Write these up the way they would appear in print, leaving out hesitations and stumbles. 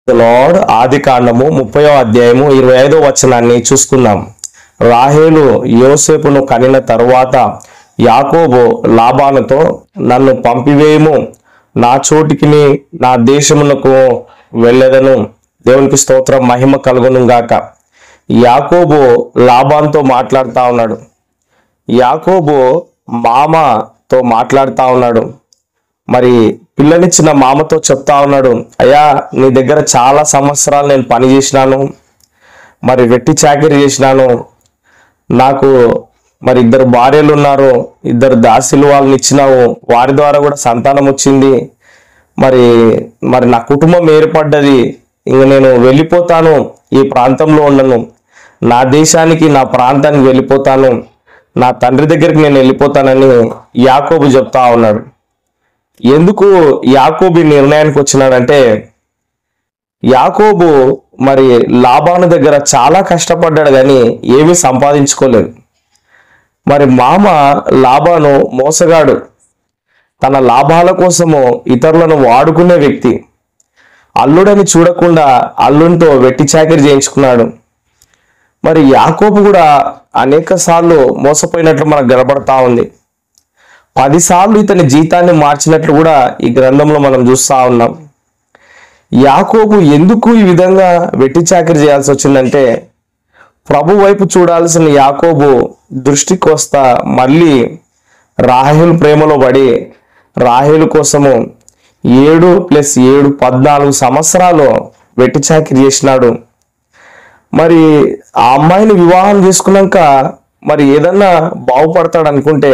Lord ఆది కాండము 30వ అధ్యాయము 25వ వచనాన్ని చూసుకుందాం. రాహేలు యోసేపును కనిన తరువాత యాకోబు లాబానుతో, నన్ను పంపివేయము, నా చోటికి నా దేశమునకు వెళ్ళెదను. దేవునికి స్తోత్రం, మహిమ కలుగును గాక. యాకోబు లాబానుతో మాట్లాడుతా ఉన్నాడు. యాకోబు మామతో మాట్లాడుతా ఉన్నాడు. మరి పిల్లనిచ్చిన మామతో చెప్తా ఉన్నాడు, అయ్యా నీ దగ్గర చాలా సంవత్సరాలు నేను పని చేసినాను, మరి వెట్టి చాకిరీ చేసినాను, నాకు మరి 2 భార్యలు ఉన్నారు, 2 దాసీలు వాళ్ళని ఇచ్చినావు, వారి ద్వారా కూడా సంతానం వచ్చింది, మరి నా కుటుంబం ఏర్పడ్డది, ఇంక నేను వెళ్ళిపోతాను, ఈ ప్రాంతంలో ఉండను, నా దేశానికి నా ప్రాంతానికి వెళ్ళిపోతాను, నా తండ్రి దగ్గరికి నేను వెళ్ళిపోతానని యాకోబు చెప్తా ఉన్నాడు. ఎందుకు యాకోబు నిర్ణయానికి వచ్చినాడంటే, యాకోబు మరి లాబాను దగ్గర చాలా కష్టపడ్డాడు కానీ ఏమీ సంపాదించుకోలేదు. మరి మామ లాబాను మోసగాడు, తన లాభాల కోసము ఇతరులను వాడుకునే వ్యక్తి. అల్లుడని చూడకుండా అల్లునితో వెట్టి చాకిరీ చేయించుకున్నాడు. మరి యాకోబు కూడా అనేక సార్లు మోసపోయినట్లు మనకు కనబడతా ఉంది. 10 సార్లు ఇతని జీతాన్ని మార్చినట్లు కూడా ఈ గ్రంథంలో మనం చూస్తా ఉన్నాం. యాకోబు ఎందుకు ఈ విధంగా వెట్టి చాకిరీ చేయాల్సి వచ్చిందంటే, ప్రభు వైపు చూడాల్సిన యాకోబు దృష్టికి వస్తా మళ్ళీ రాహేలు ప్రేమలో పడి రాహేలు కోసము 7 + 7 14 సంవత్సరాలు వెట్టి చాకిరీ చేసినాడు. మరి ఆ అమ్మాయిని వివాహం చేసుకున్నాక మరి ఏదన్నా బాగుపడతాడు అనుకుంటే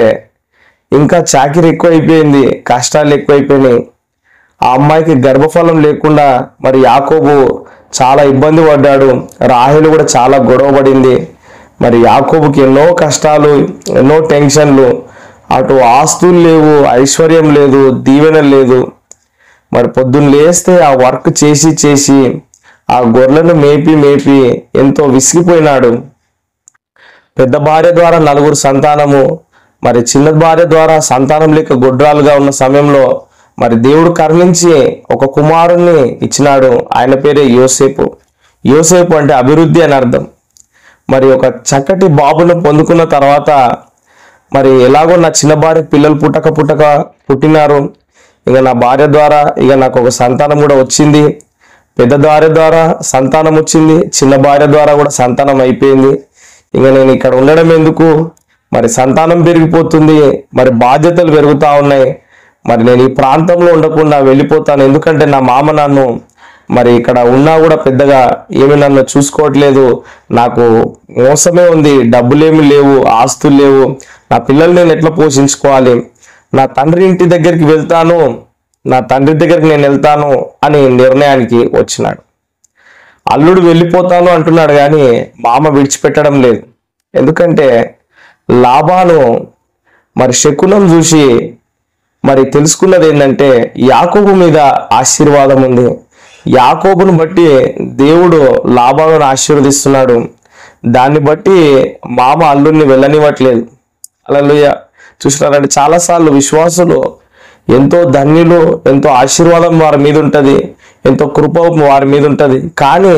ఇంకా చాకిరీ ఎక్కువైపోయింది, కష్టాలు ఎక్కువైపోయినాయి. ఆ అమ్మాయికి గర్భఫలం లేకుండా మరి యాకోబు చాలా ఇబ్బంది పడ్డాడు. రాహేలు కూడా చాలా గొడవ పడింది. మరి యాకోబుకి ఎన్నో కష్టాలు, ఎన్నో టెన్షన్లు, అటు ఆస్తులు లేవు, ఐశ్వర్యం లేదు, దీవెన లేదు. మరి పొద్దున్న లేస్తే ఆ వర్క్ చేసి ఆ గొర్రెలను మేపి ఎంతో విసిగిపోయినాడు. పెద్ద భార్య ద్వారా 4 సంతానము, మరి చిన్న భార్య ద్వారా సంతానం లేక గొడ్రాలుగా ఉన్న సమయంలో మరి దేవుడు కరుణించి ఒక కుమారుణ్ణి ఇచ్చినాడు. ఆయన పేరే యోసేపు. యోసేపు అంటే అభివృద్ధి అని అర్థం. మరి ఒక చక్కటి బాబును పొందుకున్న తర్వాత మరి ఎలాగో నా చిన్న భార్య పిల్లలు పుట్టినారు, ఇక నా భార్య ద్వారా ఇక నాకు ఒక సంతానం కూడా వచ్చింది, పెద్ద భార్య ద్వారా సంతానం వచ్చింది, చిన్న భార్య ద్వారా కూడా సంతానం అయిపోయింది, ఇక నేను ఇక్కడ ఉండడం ఎందుకు, మరి సంతానం పెరిగిపోతుంది, మరి బాధ్యతలు పెరుగుతా ఉన్నాయి, మరి నేను ఈ ప్రాంతంలో ఉండకుండా వెళ్ళిపోతాను, ఎందుకంటే నా మామ నన్ను మరి ఇక్కడ ఉన్నా కూడా పెద్దగా ఏమి నన్ను చూసుకోవట్లేదు, నాకు మోసమే ఉంది, డబ్బులేమి లేవు, ఆస్తులు లేవు, నా పిల్లల్ని నేను ఎట్లా పోషించుకోవాలి, నా తండ్రి ఇంటి దగ్గరికి వెళ్తాను, నా తండ్రి దగ్గరికి నేను వెళ్తాను అని నిర్ణయానికి వచ్చినాడు. అల్లుడు వెళ్ళిపోతాను అంటున్నాడు కానీ మామ విడిచిపెట్టడం లేదు. ఎందుకంటే లాబాను మరి శకునం చూసి మరి తెలుసుకున్నది ఏంటంటే, యాకోబు మీద ఆశీర్వాదం ఉంది, యాకోబును బట్టి దేవుడు లాబాను ఆశీర్వదిస్తున్నాడు, దాన్ని బట్టి మామ అల్లుడిని వెళ్ళనివ్వట్లేదు. హల్లెలూయా. చూసినారంటే చాలాసార్లు విశ్వాసులు ఎంతో ధన్యులు, ఎంతో ఆశీర్వాదం వారి మీద ఉంటుంది, ఎంతో కృప వారి మీద ఉంటుంది, కానీ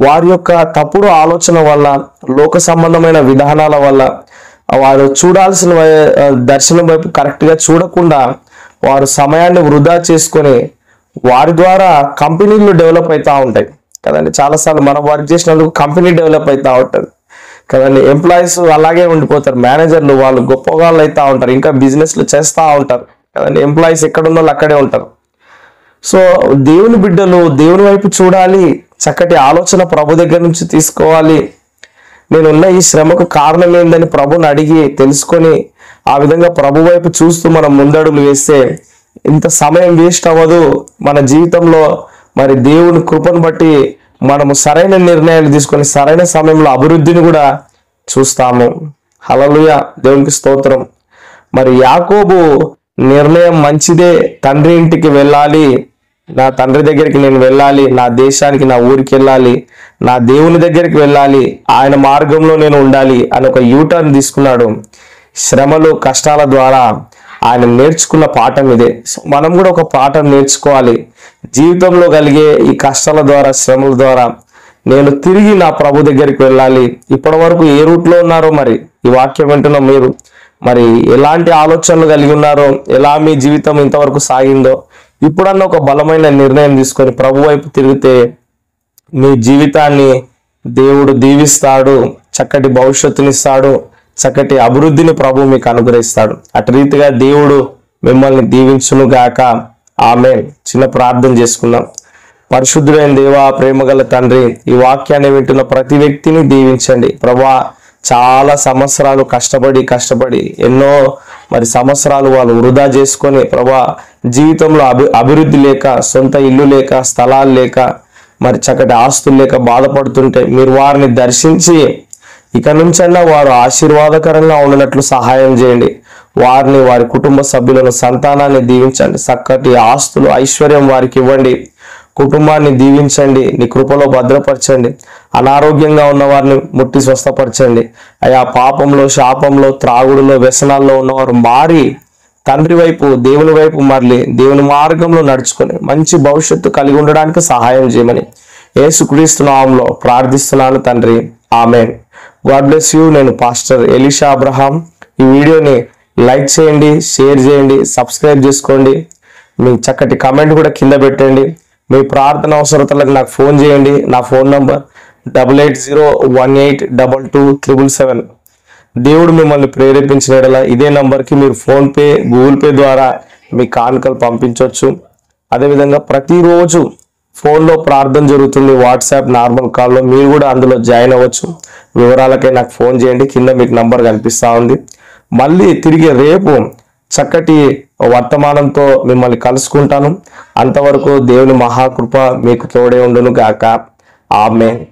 వారి యొక్క తప్పుడు ఆలోచన వల్ల, లోక సంబంధమైన విధానాల వల్ల, వారు చూడాల్సిన దర్శనం వైపు కరెక్ట్గా చూడకుండా వారు సమయాన్ని వృధా చేసుకొని వారి ద్వారా కంపెనీలు డెవలప్ అవుతూ ఉంటాయి కదండి. చాలాసార్లు మనం వర్క్ చేసినందుకు కంపెనీ డెవలప్ అవుతూ ఉంటుంది కదండి. ఎంప్లాయీస్ అలాగే ఉండిపోతారు, మేనేజర్లు వాళ్ళు గొప్పగా అవుతూ ఉంటారు, ఇంకా బిజినెస్లు చేస్తూ ఉంటారు కదండి. ఎంప్లాయీస్ ఎక్కడున్న వాళ్ళు అక్కడే ఉంటారు. సో దేవుని బిడ్డలు దేవుని వైపు చూడాలి, చక్కటి ఆలోచన ప్రభు దగ్గర నుంచి తీసుకోవాలి. నేనున్న ఈ శ్రమకు కారణం ఏందని ప్రభుని అడిగి తెలుసుకొని ఆ విధంగా ప్రభు వైపు చూస్తూ మనం ముందడుగులు వేస్తే ఇంత సమయం వేస్ట్ అవ్వదు. మన జీవితంలో మరి దేవుని కృపను బట్టి మనము సరైన నిర్ణయాలు తీసుకొని సరైన సమయంలో అభివృద్ధిని కూడా చూస్తాము. హల్లెలూయా, దేవునికి స్తోత్రం. మరి యాకోబు నిర్ణయం మంచిదే, తండ్రి ఇంటికి వెళ్ళాలి, నా తండ్రి దగ్గరికి నేను వెళ్ళాలి, నా దేశానికి నా ఊరికి వెళ్ళాలి, నా దేవుని దగ్గరికి వెళ్ళాలి, ఆయన మార్గంలో నేను ఉండాలి అని ఒక యూటర్న్ తీసుకున్నాడు. శ్రమలు కష్టాల ద్వారా ఆయన నేర్చుకున్న పాఠం ఇదే. సో మనం కూడా ఒక పాఠం నేర్చుకోవాలి. జీవితంలో కలిగే ఈ కష్టాల ద్వారా, శ్రమల ద్వారా నేను తిరిగి నా ప్రభు దగ్గరికి వెళ్ళాలి. ఇప్పటి వరకు ఏ రూట్లో ఉన్నారో, మరి ఈ వాక్యం వింటున్న మీరు మరి ఎలాంటి ఆలోచనలు కలిగి ఉన్నారో, ఎలా మీ జీవితం ఇంతవరకు సాగిందో, ఇప్పుడన్నా ఒక బలమైన నిర్ణయం తీసుకొని ప్రభు వైపు తిరిగితే మీ జీవితాన్ని దేవుడు దీవిస్తాడు, చక్కటి భవిష్యత్తునిస్తాడు, చక్కటి అభివృద్ధిని ప్రభు మీకు అనుగ్రహిస్తాడు. అటు రీతిగా దేవుడు మిమ్మల్ని దీవించును గాక. ఆమేన్. చిన్న ప్రార్థన చేసుకుందాం. పరిశుద్ధుడైన దేవా, ప్రేమగల తండ్రి, ఈ వాక్యాన్ని వింటున్న ప్రతి వ్యక్తిని దీవించండి ప్రభా. చాలా సంవత్సరాలు కష్టపడి ఎన్నో మరి సంవత్సరాలు వాళ్ళు వృధా చేసుకొని ప్రభా, జీవితంలో అభివృద్ధి లేక, సొంత ఇల్లు లేక, స్థలాలు లేక, మరి చక్కటి ఆస్తులు లేక బాధపడుతుంటే మీరు వారిని దర్శించి ఇక నుంచన్నా వారు ఆశీర్వాదకరంగా ఉండనట్లు సహాయం చేయండి. వారిని, వారి కుటుంబ సభ్యులను, సంతానాన్ని దీవించండి. చక్కటి ఆస్తులు, ఐశ్వర్యం వారికి ఇవ్వండి. కుటుంబాన్ని దీవించండి, నీ కృపలో భద్రపరచండి. అనారోగ్యంగా ఉన్న వారిని ముట్టి స్వస్థపరచండి అయా. పాపంలో, శాపంలో, త్రాగుడులో, వ్యసనాల్లో ఉన్నవారు మారి తండ్రి వైపు, దేవుని వైపు మరలి దేవుని మార్గంలో నడుచుకొని మంచి భవిష్యత్తు కలిగి ఉండడానికి సహాయం చేయమని యేసుక్రీస్తు నామములో ప్రార్థిస్తున్నాను తండ్రి. ఆమేన్. God bless you. నేను పాస్టర్ ఎలీషా అబ్రహాం. ఈ వీడియోని లైక్ చేయండి, షేర్ చేయండి, సబ్స్క్రైబ్ చేసుకోండి. మీ చక్కటి కామెంట్ కూడా కింద పెట్టండి. మీ ప్రార్థన అవసరతలకు నాకు ఫోన్ చేయండి. నా ఫోన్ నంబర్ 8801822777. దేవుడు మిమ్మల్ని ప్రేరేపించిన యెడల ఇదే నంబర్కి మీరు ఫోన్పే, గూగుల్ పే ద్వారా మీ కానుకలు పంపించవచ్చు. అదేవిధంగా ప్రతిరోజు ఫోన్లో ప్రార్థన జరుగుతుంది, వాట్సాప్ నార్మల్ కాల్లో. మీరు కూడా అందులో జాయిన్ అవ్వచ్చు. వివరాలకై నాకు ఫోన్ చేయండి, కింద మీకు నంబర్ కనిపిస్తూ ఉంది. మళ్ళీ తిరిగి రేపు చక్కటి వర్తమానంతో మిమ్మల్ని కలుసుకుంటాను. అంతవరకు దేవుని మహాకృప మీకు తోడే ఉండును గాక. ఆమేన్.